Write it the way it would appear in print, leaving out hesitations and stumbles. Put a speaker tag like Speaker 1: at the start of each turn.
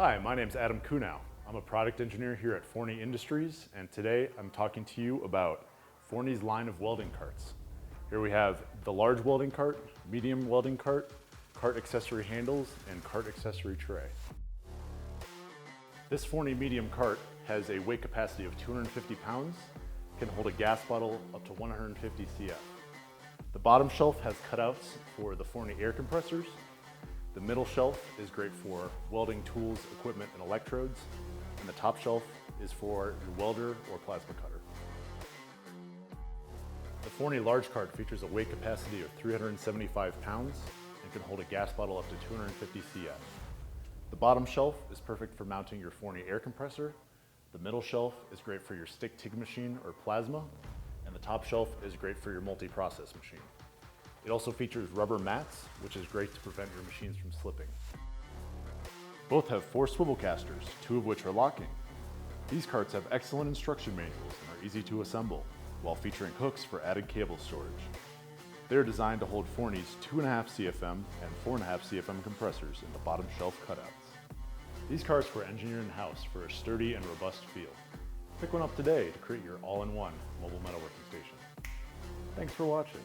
Speaker 1: Hi, my name's Adam Kunow. I'm a product engineer here at Forney Industries, and today I'm talking to you about Forney's line of welding carts. Here we have the large welding cart, medium welding cart, cart accessory handles, and cart accessory tray. This Forney medium cart has a weight capacity of 250 pounds, can hold a gas bottle up to 150 CF. The bottom shelf has cutouts for the Forney air compressors. The middle shelf is great for welding tools, equipment, and electrodes. And the top shelf is for your welder or plasma cutter. The Forney large cart features a weight capacity of 375 pounds and can hold a gas bottle up to 250 CF. The bottom shelf is perfect for mounting your Forney air compressor. The middle shelf is great for your stick TIG machine or plasma. And the top shelf is great for your multi-process machine. It also features rubber mats, which is great to prevent your machines from slipping. Both have 4 swivel casters, 2 of which are locking. These carts have excellent instruction manuals and are easy to assemble, while featuring hooks for added cable storage. They are designed to hold Forney's 2.5 CFM and 4.5 CFM compressors in the bottom shelf cutouts. These carts were engineered in-house for a sturdy and robust feel. Pick one up today to create your all-in-one mobile metalworking station. Thanks for watching.